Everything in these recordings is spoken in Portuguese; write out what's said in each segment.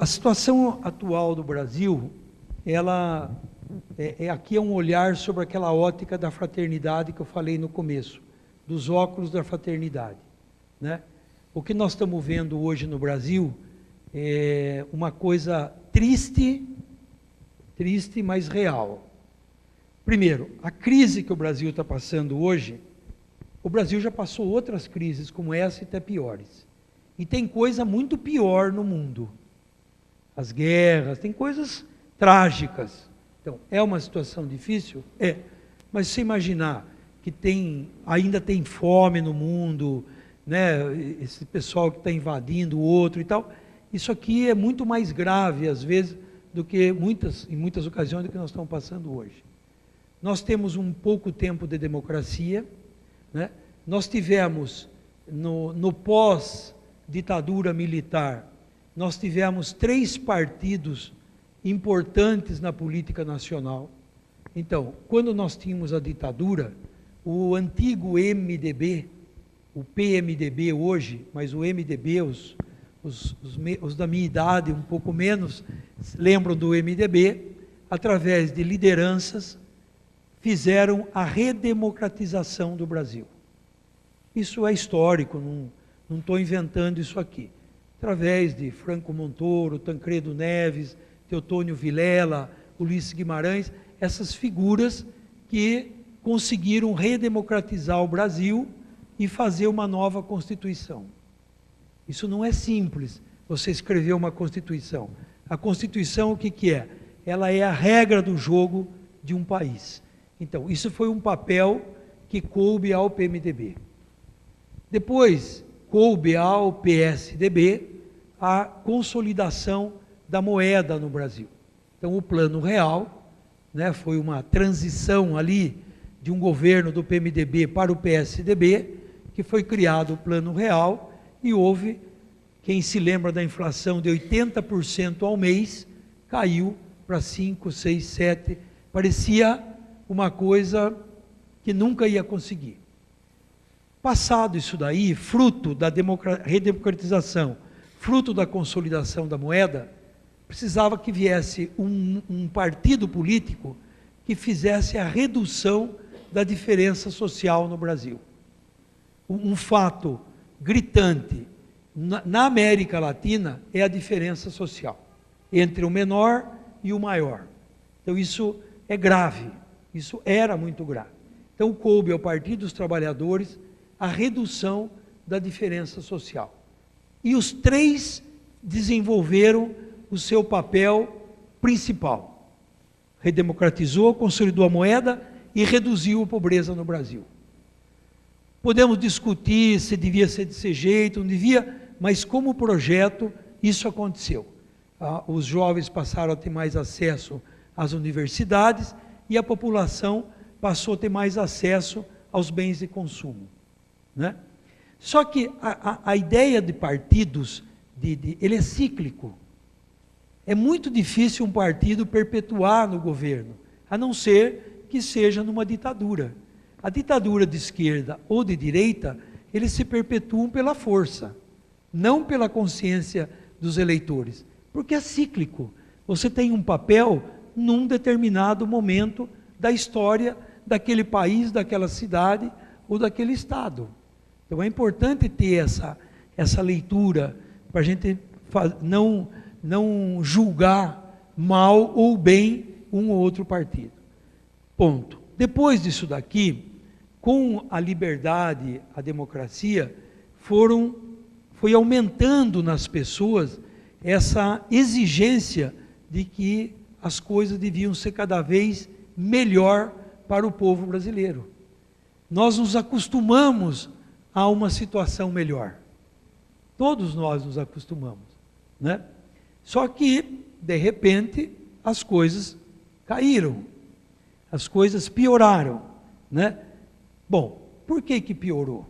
A situação atual do Brasil, ela aqui é um olhar sobre aquela ótica da fraternidade que eu falei no começo, dos óculos da fraternidade, né? O que nós estamos vendo hoje no Brasil é uma coisa triste, mas real. Primeiro, a crise que o Brasil está passando hoje, o Brasil já passou outras crises como essa e até piores. E tem coisa muito pior no mundo. As guerras, tem coisas trágicas. Então, é uma situação difícil? É. Mas se você imaginar que ainda tem fome no mundo, né, esse pessoal que está invadindo o outro e tal, isso aqui é muito mais grave, às vezes, do que em muitas ocasiões, do que nós estamos passando hoje. Nós temos um pouco tempo de democracia, né? Nós tivemos, no pós-ditadura militar, nós tivemos 3 partidos importantes na política nacional. Então, quando nós tínhamos a ditadura, o antigo MDB, o PMDB hoje, mas o MDB, os da minha idade, um pouco menos, lembram do MDB, através de lideranças, fizeram a redemocratização do Brasil. Isso é histórico, não estou inventando isso aqui. Através de Franco Montoro, Tancredo Neves, Teotônio Vilela, Ulisses Guimarães, essas figuras que conseguiram redemocratizar o Brasil e fazer uma nova Constituição. Isso não é simples, você escrever uma Constituição. A Constituição, o que é? Ela é a regra do jogo de um país. Então, isso foi um papel que coube ao PMDB. Depois, coube ao PSDB a consolidação da moeda no Brasil. Então, o Plano Real, né, foi uma transição ali de um governo do PMDB para o PSDB, que foi criado o Plano Real, e houve, quem se lembra da inflação de 80% ao mês, caiu para 5, 6, 7, parecia uma coisa que nunca ia conseguir. Passado isso daí, fruto da redemocratização, fruto da consolidação da moeda, precisava que viesse um partido político que fizesse a redução da diferença social no Brasil. Um fato gritante na América Latina é a diferença social entre o menor e o maior. Então isso é grave, isso era muito grave. Então coube ao Partido dos Trabalhadores a redução da diferença social. E os 3 desenvolveram o seu papel principal. Redemocratizou, consolidou a moeda e reduziu a pobreza no Brasil. Podemos discutir se devia ser desse jeito, não devia, mas como projeto, isso aconteceu. Os jovens passaram a ter mais acesso às universidades e a população passou a ter mais acesso aos bens de consumo, né? Só que a ideia de partidos, ele é cíclico. É muito difícil um partido perpetuar no governo, a não ser que seja numa ditadura. A ditadura de esquerda ou de direita, eles se perpetuam pela força, não pela consciência dos eleitores, porque é cíclico. Você tem um papel num determinado momento da história daquele país, daquela cidade ou daquele estado. Então é importante ter essa leitura para a gente não julgar mal ou bem um ou outro partido. Ponto. Depois disso daqui, com a liberdade, a democracia, foi aumentando nas pessoas essa exigência de que as coisas deviam ser cada vez melhor para o povo brasileiro. Nós nos acostumamos a uma situação melhor. Todos nós nos acostumamos, né? Só que, de repente, as coisas caíram, as coisas pioraram, né? Bom, por que piorou?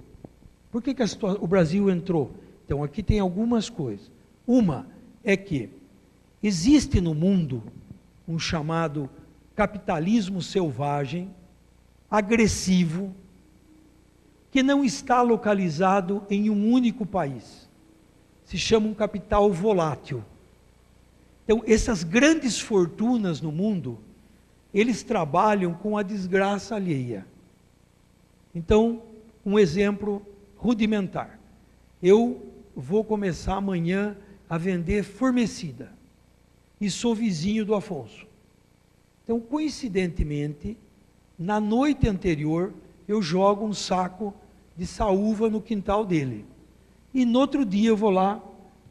Por que o Brasil entrou? Então, aqui tem algumas coisas. Uma é que existe no mundo um chamado capitalismo selvagem, agressivo, que não está localizado em um único país. Se chama um capital volátil. Então, essas grandes fortunas no mundo, eles trabalham com a desgraça alheia. Então, um exemplo rudimentar. Eu vou começar amanhã a vender formicida. E sou vizinho do Afonso. Então, coincidentemente, na noite anterior, eu jogo um saco de saúva no quintal dele. E no outro dia eu vou lá,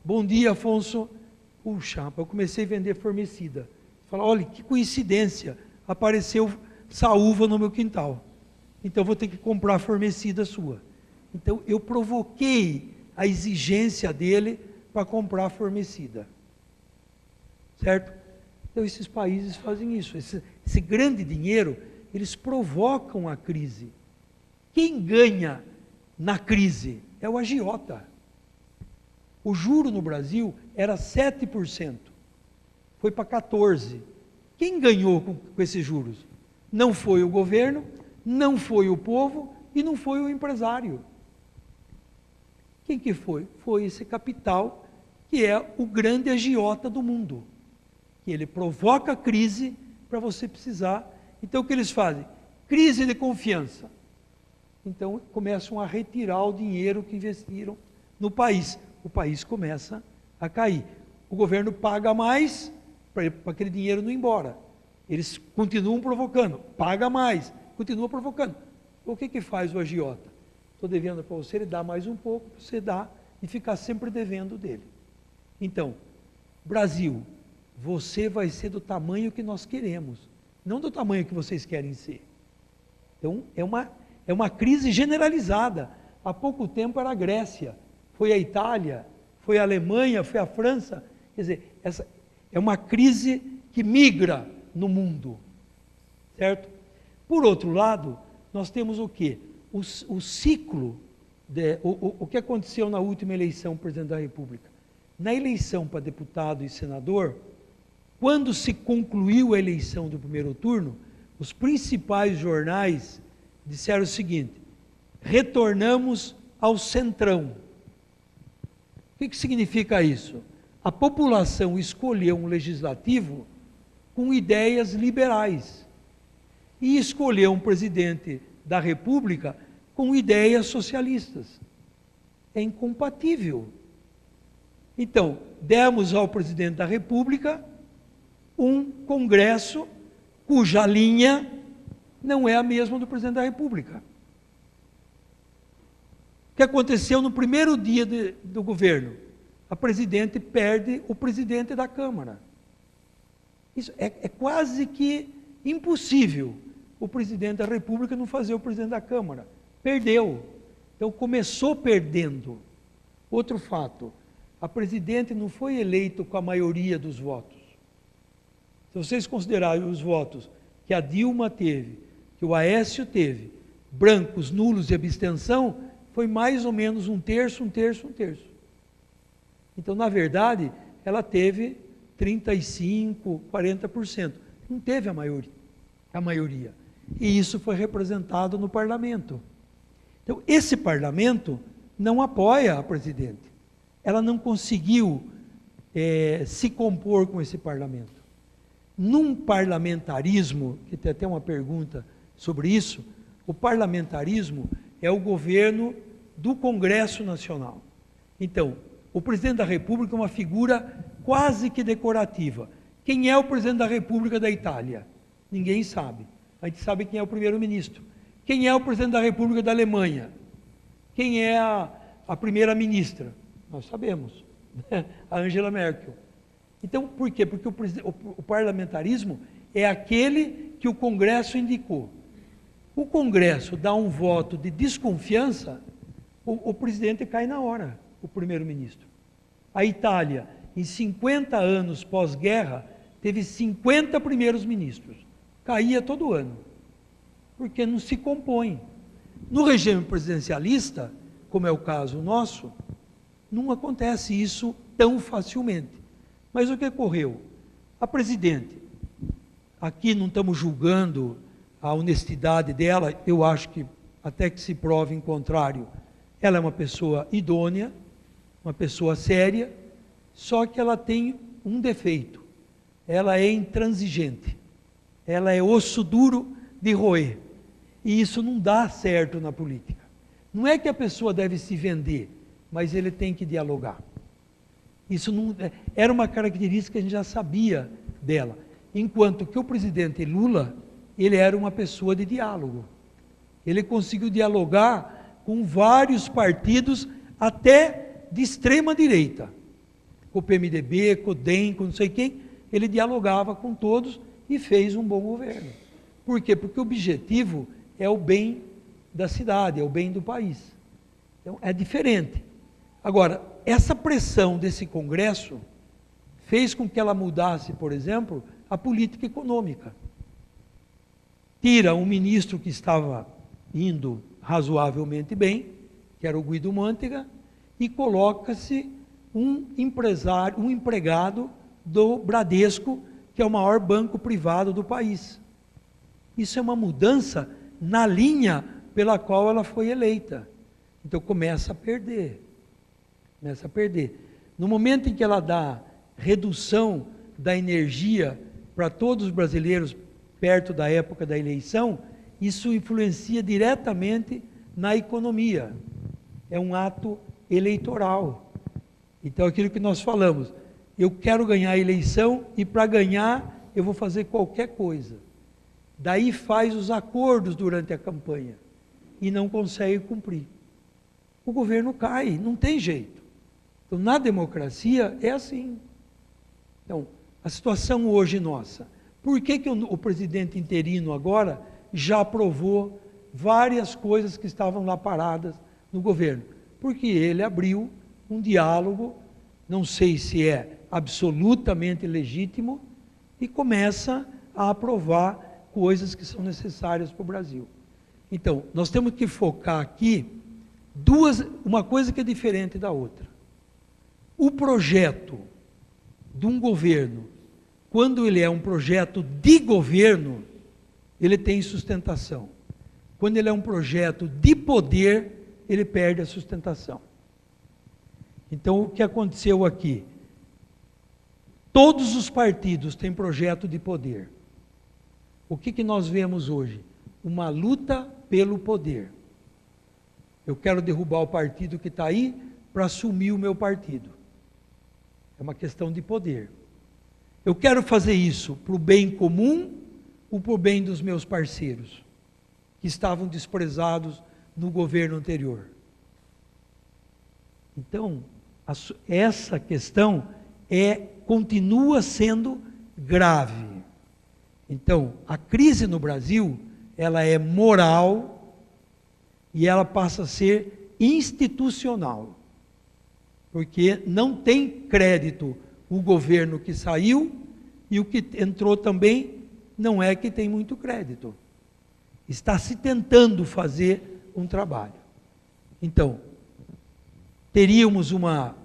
bom dia, Afonso. Puxa, rapaz, eu comecei a vender formicida. Fala, olha, que coincidência, apareceu saúva no meu quintal. Então, eu vou ter que comprar formicida sua. Então, eu provoquei a exigência dele para comprar formicida. Certo? Então, esses países fazem isso. Esse grande dinheiro, eles provocam a crise. Quem ganha na crise é o agiota. O juro no Brasil era 7%. Foi para 14%. Quem ganhou com esses juros? Não foi o governo, não foi o povo e não foi o empresário. Quem que foi? Foi esse capital que é o grande agiota do mundo. Que ele provoca a crise para você precisar. Então, o que eles fazem? Crise de confiança. Então, começam a retirar o dinheiro que investiram no país. O país começa a cair. O governo paga mais para aquele dinheiro não ir embora. Eles continuam provocando, paga mais, continua provocando. O que faz o agiota? Estou devendo para você, ele dá mais um pouco, você dá e ficar sempre devendo dele. Então, Brasil, você vai ser do tamanho que nós queremos, não do tamanho que vocês querem ser. Então, é uma crise generalizada. Há pouco tempo era a Grécia, foi a Itália, foi a Alemanha, foi a França. Quer dizer, essa é uma crise que migra no mundo, certo? Por outro lado, nós temos o quê? O ciclo, o que aconteceu na última eleição para presidente da República. Na eleição para deputado e senador, quando se concluiu a eleição do primeiro turno, os principais jornais disseram o seguinte: retornamos ao centrão. O que significa isso? A população escolheu um legislativo com ideias liberais e escolheu um presidente da República com ideias socialistas. É incompatível. Então, demos ao presidente da República um Congresso cuja linha não é a mesma do presidente da República. O que aconteceu no primeiro dia do governo? A presidente perde o presidente da Câmara. Isso é quase que impossível o presidente da República não fazer o presidente da Câmara. Perdeu. Então começou perdendo. Outro fato, a presidente não foi eleita com a maioria dos votos. Se vocês considerarem os votos que a Dilma teve, que o Aécio teve, brancos, nulos e abstenção, foi mais ou menos um terço, um terço, um terço. Então, na verdade, ela teve 35%, 40%. Não teve a maioria. E isso foi representado no parlamento. Então, esse parlamento não apoia a presidente. Ela não conseguiu se compor com esse parlamento. Num parlamentarismo, que tem até uma pergunta sobre isso, o parlamentarismo é o governo do Congresso Nacional. Então, o presidente da República é uma figura quase que decorativa. Quem é o presidente da República da Itália? Ninguém sabe. A gente sabe quem é o primeiro-ministro. Quem é o presidente da República da Alemanha? Quem é a primeira-ministra? Nós sabemos. A Angela Merkel. Então, por quê? Porque o parlamentarismo é aquele que o Congresso indicou. O Congresso dá um voto de desconfiança, o presidente cai na hora, o primeiro-ministro. A Itália, em 50 anos pós-guerra, teve 50 primeiros ministros. Caía todo ano, porque não se compõe. No regime presidencialista, como é o caso nosso, não acontece isso tão facilmente. Mas o que ocorreu? A presidente, aqui não estamos julgando a honestidade dela, eu acho que até que se prove em contrário, ela é uma pessoa idônea, uma pessoa séria, só que ela tem um defeito. ela é intransigente, ela é osso duro de roer. E isso não dá certo na política. Não é que a pessoa deve se vender, mas ele tem que dialogar. Isso não, era uma característica que a gente já sabia dela. Enquanto que o presidente Lula, ele era uma pessoa de diálogo. Ele conseguiu dialogar com vários partidos, até de extrema direita. Com o PMDB, com o DEM, com não sei quem. Ele dialogava com todos e fez um bom governo. Por quê? Porque o objetivo é o bem da cidade, é o bem do país. Então, é diferente. Agora, essa pressão desse Congresso fez com que ela mudasse, por exemplo, a política econômica. Tira um ministro que estava indo razoavelmente bem, que era o Guido Mantega, e coloca-se um empresário, um empregado do Bradesco, que é o maior banco privado do país. Isso é uma mudança na linha pela qual ela foi eleita. Então começa a perder. Começa a perder. No momento em que ela dá redução da energia para todos os brasileiros perto da época da eleição, isso influencia diretamente na economia. É um ato eleitoral. Então aquilo que nós falamos, eu quero ganhar a eleição e para ganhar eu vou fazer qualquer coisa. Daí faz os acordos durante a campanha e não consegue cumprir. O governo cai, não tem jeito. Então, na democracia é assim. Então, a situação hoje nossa. Por que o presidente interino agora já aprovou várias coisas que estavam lá paradas no governo? Porque ele abriu um diálogo, não sei se é absolutamente legítimo, e começa a aprovar coisas que são necessárias para o Brasil. Então, nós temos que focar aqui uma coisa que é diferente da outra. O projeto de um governo, quando ele é um projeto de governo, ele tem sustentação. Quando ele é um projeto de poder, ele perde a sustentação. Então, o que aconteceu aqui? Todos os partidos têm projeto de poder. O que nós vemos hoje? Uma luta pelo poder. Eu quero derrubar o partido que está aí para assumir o meu partido. É uma questão de poder. Eu quero fazer isso para o bem comum ou para o bem dos meus parceiros, que estavam desprezados no governo anterior. Então, essa questão continua sendo grave. Então, a crise no Brasil, ela é moral e ela passa a ser institucional. Porque não tem crédito o governo que saiu e o que entrou também não é que tem muito crédito. Está se tentando fazer um trabalho. Então, teríamos uma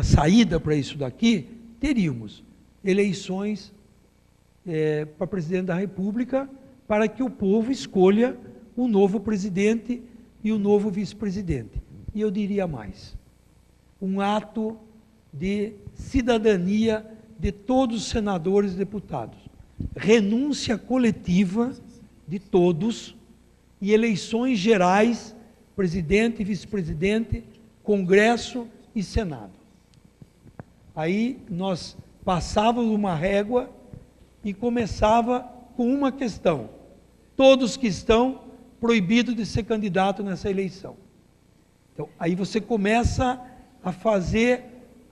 saída para isso daqui? Teríamos. Eleições para presidente da República, para que o povo escolha o novo presidente e o novo vice-presidente. E eu diria mais, um ato de cidadania de todos os senadores e deputados. Renúncia coletiva de todos e eleições gerais, presidente e vice-presidente, Congresso e Senado. Aí nós passávamos uma régua e começava com uma questão: todos que estão proibidos de ser candidato nessa eleição. Então, aí você começa a fazer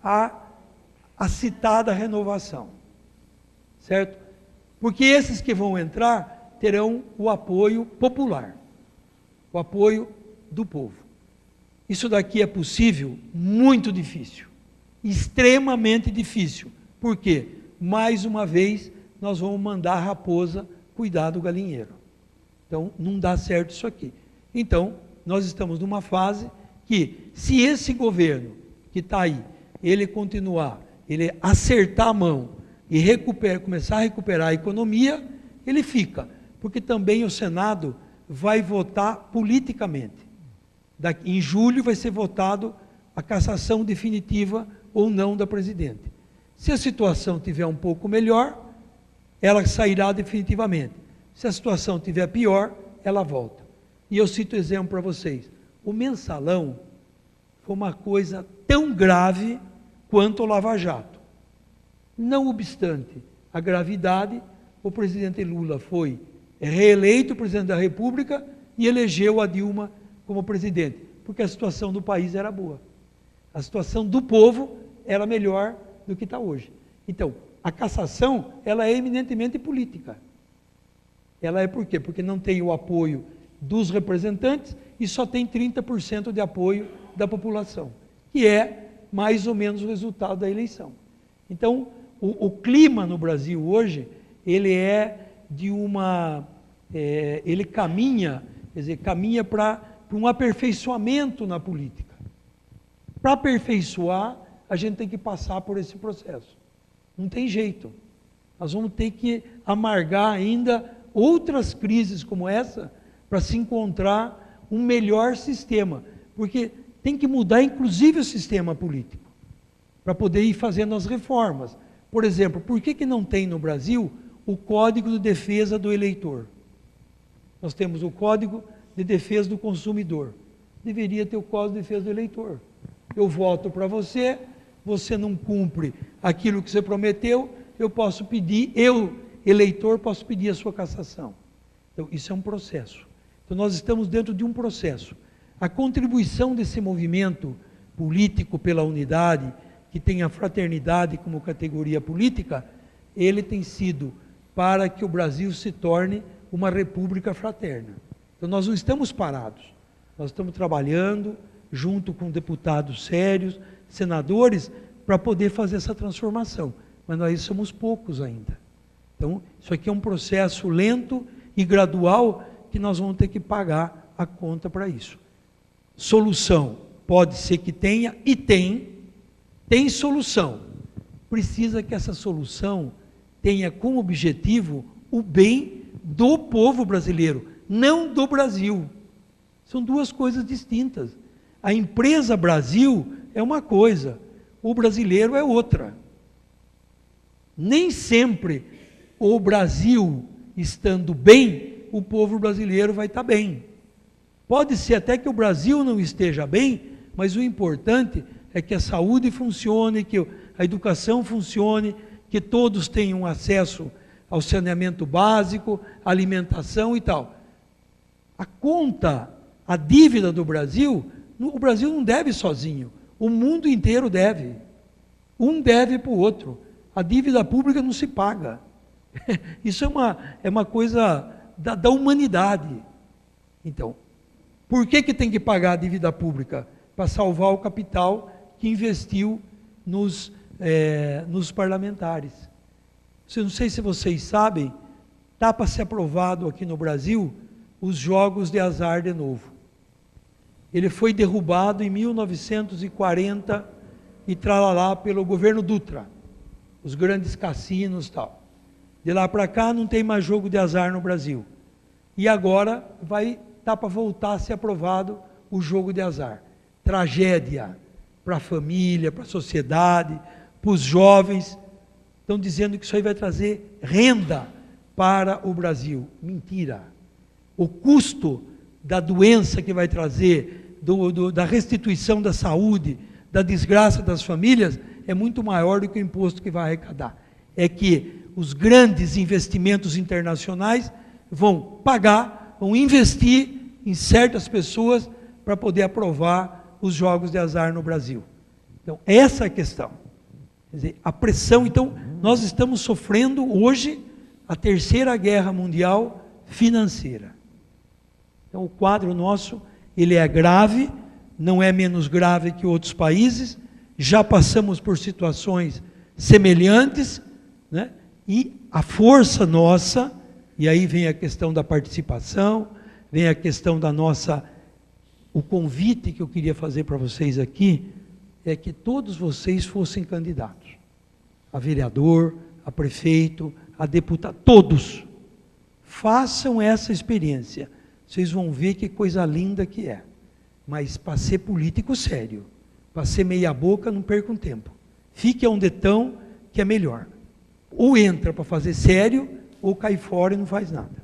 a citada renovação, certo? Porque esses que vão entrar terão o apoio popular, o apoio do povo. Isso daqui é possível? Muito difícil, extremamente difícil. Por quê? Mais uma vez, nós vamos mandar a raposa cuidar do galinheiro. Então, não dá certo isso aqui. Então, nós estamos numa fase que, se esse governo que está aí, ele continuar, ele acertar a mão e começar a recuperar a economia, ele fica. Porque também o Senado vai votar politicamente. Em julho vai ser votado a cassação definitiva ou não da presidente. Se a situação tiver um pouco melhor, ela sairá definitivamente. Se a situação tiver pior, ela volta. E eu cito exemplo para vocês. O mensalão foi uma coisa tão grave quanto o Lava Jato. Não obstante a gravidade, o presidente Lula foi reeleito presidente da República e elegeu a Dilma como presidente, porque a situação do país era boa. A situação do povo era melhor do que está hoje. Então, a cassação, ela é eminentemente política. Ela é por quê? Porque não tem o apoio dos representantes e só tem 30% de apoio da população, que é mais ou menos o resultado da eleição. Então, o clima no Brasil hoje, ele é de ele caminha, quer dizer, caminha para um aperfeiçoamento na política. Para aperfeiçoar, a gente tem que passar por esse processo. Não tem jeito. Nós vamos ter que amargar ainda outras crises como essa para se encontrar um melhor sistema. Porque tem que mudar, inclusive, o sistema político para poder ir fazendo as reformas. Por exemplo, por que não tem no Brasil o Código de Defesa do Eleitor? Nós temos o Código de Defesa do Consumidor. Deveria ter o Código de Defesa do Eleitor. Eu voto para você, você não cumpre aquilo que você prometeu, eu posso pedir, eleitor, posso pedir a sua cassação. Então, isso é um processo. Então, nós estamos dentro de um processo. A contribuição desse movimento político pela unidade, que tem a fraternidade como categoria política, ele tem sido para que o Brasil se torne uma república fraterna. Então, nós não estamos parados. Nós estamos trabalhando junto com deputados sérios, senadores, para poder fazer essa transformação. Mas nós somos poucos ainda. Então, isso aqui é um processo lento e gradual que nós vamos ter que pagar a conta para isso. Solução, pode ser que tenha, e tem solução. Precisa que essa solução tenha como objetivo o bem do povo brasileiro, não do Brasil. São duas coisas distintas. A empresa Brasil é uma coisa, o brasileiro é outra. Nem sempre o Brasil estando bem, o povo brasileiro vai estar bem. Pode ser até que o Brasil não esteja bem, mas o importante é que a saúde funcione, que a educação funcione, que todos tenham acesso ao saneamento básico, alimentação e tal. A conta, a dívida do Brasil, o Brasil não deve sozinho, o mundo inteiro deve. Um deve para o outro. A dívida pública não se paga. Isso é uma coisa da humanidade. Então, por que tem que pagar a dívida pública? Para salvar o capital que investiu nos parlamentares. Eu não sei se vocês sabem, está para ser aprovado aqui no Brasil os jogos de azar de novo. Ele foi derrubado em 1940 e tralalá pelo governo Dutra, os grandes cassinos e tal. De lá para cá não tem mais jogo de azar no Brasil. E agora está para voltar a ser aprovado o jogo de azar. Tragédia para a família, para a sociedade, para os jovens. Estão dizendo que isso aí vai trazer renda para o Brasil. Mentira. O custo da doença que vai trazer, da restituição da saúde, da desgraça das famílias, é muito maior do que o imposto que vai arrecadar. É que os grandes investimentos internacionais vão pagar, vão investir em certas pessoas para poder aprovar os jogos de azar no Brasil. Então, essa é a questão. Quer dizer, a pressão, então, nós estamos sofrendo hoje a terceira guerra mundial financeira. Então, o quadro nosso, ele é grave, não é menos grave que outros países, já passamos por situações semelhantes, né? E a força nossa, e aí vem a questão da participação, vem a questão da nossa, o convite que eu queria fazer para vocês aqui, é que todos vocês fossem candidatos, a vereador, a prefeito, a deputado, todos, façam essa experiência, vocês vão ver que coisa linda que é, mas para ser político sério, para ser meia boca, não percam tempo, fiquem onde estão, que é melhor. Ou entra para fazer sério, ou cai fora e não faz nada.